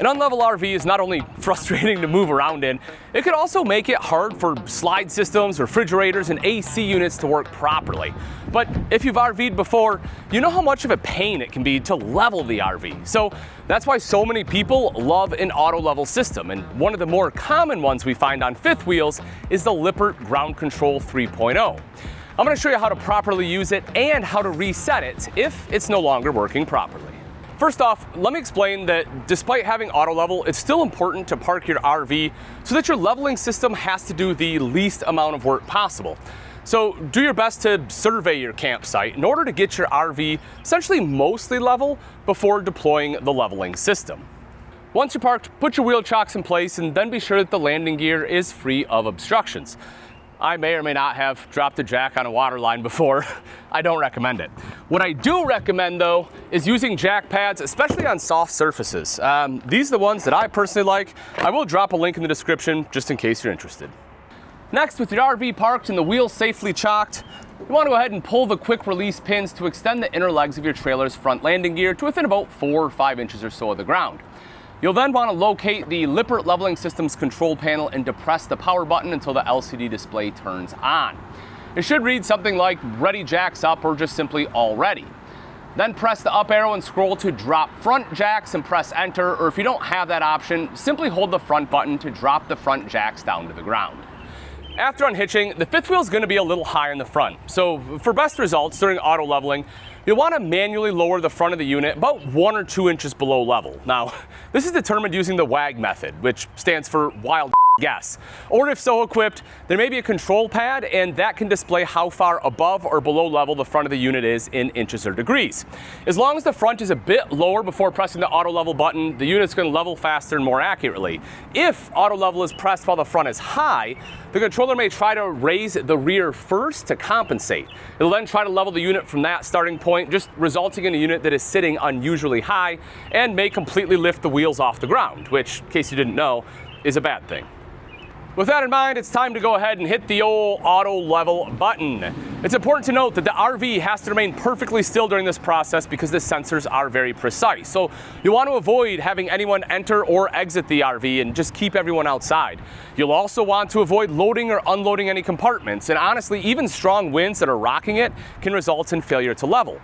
An unlevel RV is not only frustrating to move around in, it could also make it hard for slide systems, refrigerators, and AC units to work properly. But if you've RV'd before, you know how much of a pain it can be to level the RV. So that's why so many people love an auto level system. And one of the more common ones we find on fifth wheels is the Lippert Ground Control 3.0. I'm going to show you how to properly use it and how to reset it if it's no longer working properly. First off, let me explain that despite having auto level, it's still important to park your RV so that your leveling system has to do the least amount of work possible. So do your best to survey your campsite in order to get your RV essentially mostly level before deploying the leveling system. Once you're parked, put your wheel chocks in place and then be sure that the landing gear is free of obstructions. I may or may not have dropped a jack on a water line before. I don't recommend it. What I do recommend though is using jack pads, especially on soft surfaces. These are the ones that I personally like. I will drop a link in the description just in case you're interested. Next, with your RV parked and the wheels safely chocked, you want to go ahead and pull the quick release pins to extend the inner legs of your trailer's front landing gear to within about 4 or 5 inches or so of the ground. You'll then want to locate the Lippert Leveling System's control panel and depress the power button until the LCD display turns on. It should read something like ready jacks up or just simply all ready. Then press the up arrow and scroll to drop front jacks and press enter, or if you don't have that option, simply hold the front button to drop the front jacks down to the ground. After unhitching, the fifth wheel is going to be a little high in the front. So for best results during auto leveling, you'll want to manually lower the front of the unit about 1 or 2 inches below level. Now, this is determined using the WAG method, which stands for wild guess. Or if so equipped, there may be a control pad and that can display how far above or below level the front of the unit is in inches or degrees. As long as the front is a bit lower before pressing the auto level button, the unit's going to level faster and more accurately. If auto level is pressed while the front is high, the controller may try to raise the rear first to compensate. It'll then try to level the unit from that starting point, just resulting in a unit that is sitting unusually high and may completely lift the wheels off the ground, which, in case you didn't know, is a bad thing. With that in mind, it's time to go ahead and hit the old auto level button. It's important to note that the RV has to remain perfectly still during this process because the sensors are very precise. So you want to avoid having anyone enter or exit the RV and just keep everyone outside. You'll also want to avoid loading or unloading any compartments, and honestly, even strong winds that are rocking it can result in failure to level.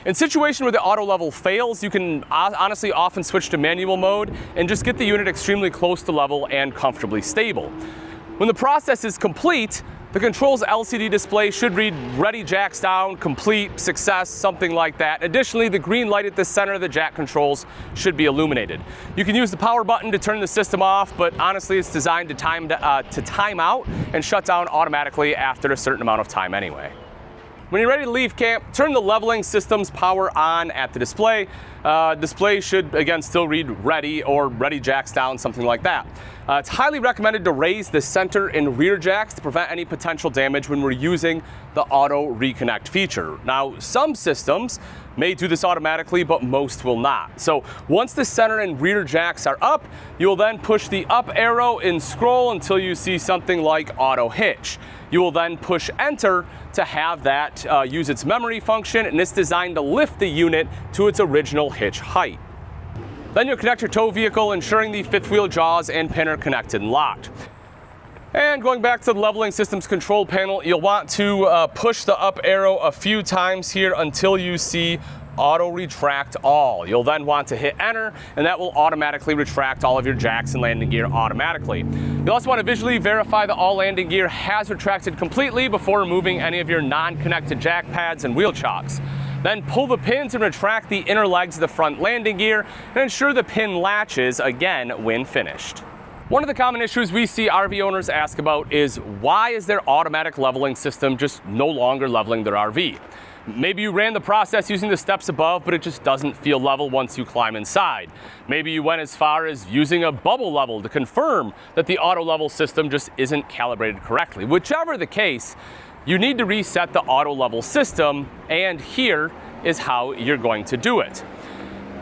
In situations where the auto level fails, you can honestly often switch to manual mode and just get the unit extremely close to level and comfortably stable. When the process is complete, the control's LCD display should read ready jacks down, complete, success, something like that. Additionally, the green light at the center of the jack controls should be illuminated. You can use the power button to turn the system off, but honestly, it's designed to time out and shut down automatically after a certain amount of time anyway. When you're ready to leave camp, turn the leveling system's power on at the display. Display should, again, still read ready or ready jacks down, something like that. It's highly recommended to raise the center and rear jacks to prevent any potential damage when we're using the auto reconnect feature. Now, some systems may do this automatically, but most will not. So once the center and rear jacks are up, you will then push the up arrow and scroll until you see something like auto hitch. You will then push enter to have that use its memory function, and it's designed to lift the unit to its original hitch height. Then you'll connect your tow vehicle, ensuring the fifth wheel jaws and pin are connected and locked. And going back to the leveling system's control panel, you'll want to push the up arrow a few times here until you see auto retract all. You'll then want to hit enter, and that will automatically retract all of your jacks and landing gear automatically. You'll also want to visually verify that all landing gear has retracted completely before removing any of your non-connected jack pads and wheel chocks. Then pull the pins and retract the inner legs of the front landing gear and ensure the pin latches again when finished. One of the common issues we see RV owners ask about is why is their automatic leveling system just no longer leveling their RV? Maybe you ran the process using the steps above, but it just doesn't feel level once you climb inside. Maybe you went as far as using a bubble level to confirm that the auto level system just isn't calibrated correctly. Whichever the case, you need to reset the auto level system, and here is how you're going to do it.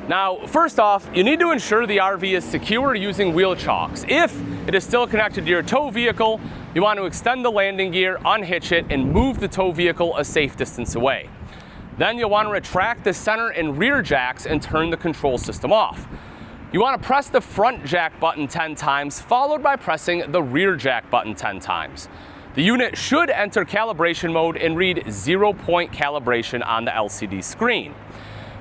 Now, first off, you need to ensure the RV is secure using wheel chocks. If it is still connected to your tow vehicle, you want to extend the landing gear, unhitch it, and move the tow vehicle a safe distance away. Then you'll want to retract the center and rear jacks and turn the control system off. You want to press the front jack button 10 times, followed by pressing the rear jack button 10 times. The unit should enter calibration mode and read 0-point calibration on the LCD screen.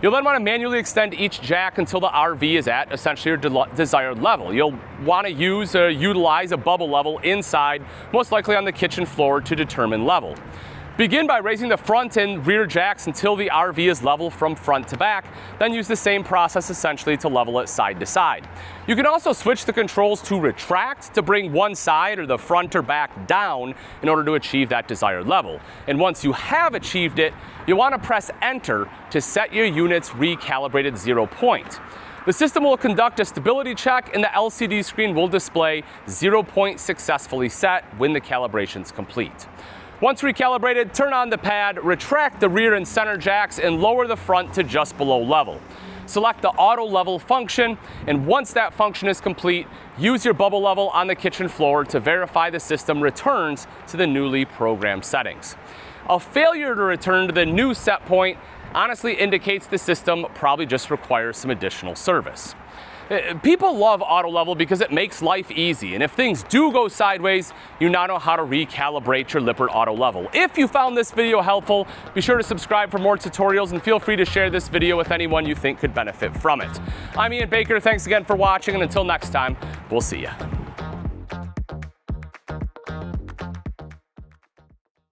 You'll then want to manually extend each jack until the RV is at essentially your desired level. You'll want to utilize a bubble level inside, most likely on the kitchen floor, to determine level. Begin by raising the front and rear jacks until the RV is level from front to back, then use the same process essentially to level it side to side. You can also switch the controls to retract to bring one side or the front or back down in order to achieve that desired level. And once you have achieved it, you want to press enter to set your unit's recalibrated 0 point. The system will conduct a stability check and the LCD screen will display 0 point successfully set when the calibration is complete. Once recalibrated, turn on the pad, retract the rear and center jacks, and lower the front to just below level. Select the auto level function, and once that function is complete, use your bubble level on the kitchen floor to verify the system returns to the newly programmed settings. A failure to return to the new set point honestly indicates the system probably just requires some additional service. People love auto level because it makes life easy, and if things do go sideways, you now know how to recalibrate your Lippert auto level. If you found this video helpful, be sure to subscribe for more tutorials and feel free to share this video with anyone you think could benefit from it. I'm Ian Baker, thanks again for watching, and until next time, we'll see ya.